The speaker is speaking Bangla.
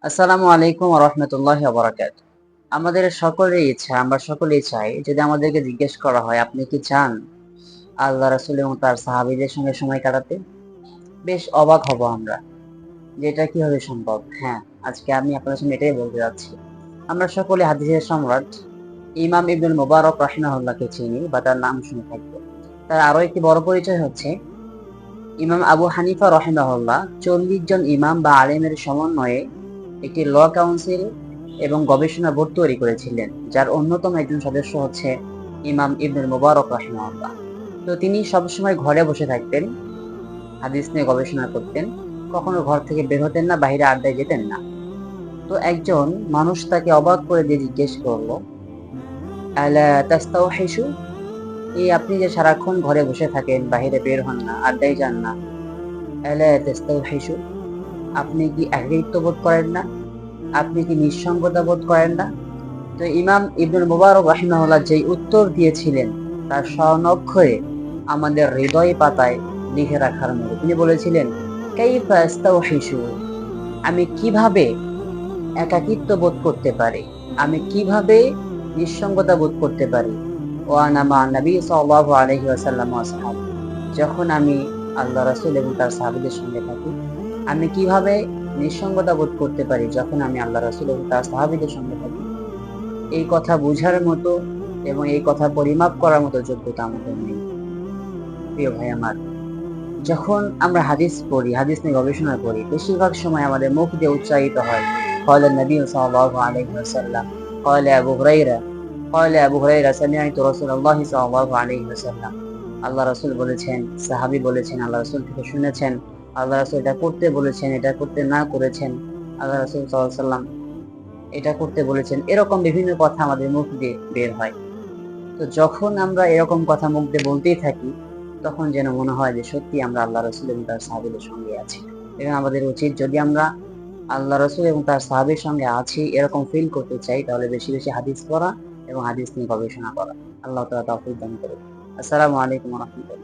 আসসালামু আলাইকুম ওয়া রাহমাতুল্লাহি ওয়া বারাকাতুহু। আমাদের সকলেরই ইচ্ছা, আমরা সকলেই চাই যদি আমাদেরকে জিজ্ঞেস করা হয়, আপনি কি চান আল্লাহ রাসূল এবং তার সাহাবীদের সঙ্গে সময় কাটাতে? বেশ অবাক হব আমরা যে এটা কিভাবে সম্ভব? হ্যাঁ, আজকে আমি আপনাদের সামনে এটাই বলতে যাচ্ছি। আমরা সকলে হাদিসের সম্রাট ইমাম ইবনুল মুবারক রাহিমাহুল্লাহকে চিনি বা তার নাম শুনে থাকবো। তার আরো একটি বড় পরিচয় হচ্ছে ইমাম আবু হানিফা রাহিমাহুল্লাহ ৪০ জন ইমাম বা আলেমের সমন্বয়ে একটি ল কাউন্সিল এবং গবেষণা বোর্ড তৈরি করেছিলেন, যার অন্যতম একজন সদস্য হচ্ছে ইমাম ইবনুল মুবারক রাহিমাহুল্লাহ। তো তিনি সবসময় ঘরে বসে থাকতেন, হাদিস নিয়ে গবেষণা করতেন, কখনো ঘর থেকে বের হতেন না, বাইরে আড্ডায় যেতেন না। তো একজন মানুষ তাকে অবাক করে দিয়ে জিজ্ঞেস করলো, আলা তাস্তাওহিশু, এই আপনি যে সারাক্ষণ ঘরে বসে থাকেন, বাইরে বের হন না, আড্ডায় যান না, আলা তাস্তাওহিশু, আপনি কি একাকিত্ব বোধ করেন না? আপনি কি নিঃসঙ্গতা বোধ করেন না? তো ইমাম ইবনুল মুবারক রাহিমাহুল্লাহ যেই উত্তর দিয়েছিলেন তার স্বর্ণাক্ষরে আমাদের হৃদয় পাতায় লিখে রাখার মতো। তিনি বলেছিলেন, কাইফা আস্তাওহিশু, আমি কিভাবে একাকিত্ব বোধ করতে পারি, আমি কিভাবে নিঃসঙ্গতা বোধ করতে পারি, ও আনা মা নবী সাল্লাল্লাহু আলাইহি ওয়াসাল্লাম ওয়া সাহাবী, যখন আমি আল্লাহ রাসূল এবং তার সাহাবীদের সঙ্গে থাকি। আমি কিভাবে নিঃসঙ্গতা বোধ করতে পারি যখন আমি আল্লাহ রাসূল এবং তার সাহাবীদের সঙ্গে থাকি। এই কথা বুঝার মতো এবং এই কথা পরিমাপ করার মতো যোগ্যতা আমাদের নেই। প্রিয় ভাই আমার, যখন আমরা হাদিস পড়ি, হাদিস নিয়ে গবেষণা করি, বেশিরভাগ সময় আমাদের মুখ দিয়ে উচ্চারিত হয় ক্বালা নবী সাল্লাল্লাহু আলাইহি ওয়াসাল্লাম, ক্বালা আবু হুরায়রা সামি'তু রাসূলুল্লাহ সাল্লাল্লাহু আলাইহি ওয়াসাল্লাম। আল্লাহ রাসূল বলেছেন, সাহাবী বলেছেন, আল্লাহ রাসূল থেকে শুনেছেন, আল্লাহ রাসূল এটা করতে বলেছেন, এটা করতে না করেছেন, আল্লাহ রাসূল সাল্লাল্লাহু আলাইহি ওয়াসাল্লাম এটা করতে বলেছেন। এরকম বিভিন্ন কথা আমাদের মুখ দিয়ে বের হয়। তো যখন আমরা এরকম কথা মুখ দিয়ে বলতেই থাকি, তখন যেন মনে হয় যে সত্যি আমরা আল্লাহ রাসূল এবং তার সাহাবীদের সঙ্গে আছি। এবং আমাদের উচিত, যদি আমরা আল্লাহ রাসূল এবং তার সাহাবীর সঙ্গে আছি এরকম ফিল করতে চাই, তাহলে বেশি বেশি হাদিস পড়া এবং হাদিস নিয়ে গবেষণা করা। আল্লাহ তাআলা তৌফিক দান করুন। আসসালামু আলাইকুম ওয়া রাহমাতুল্লাহ।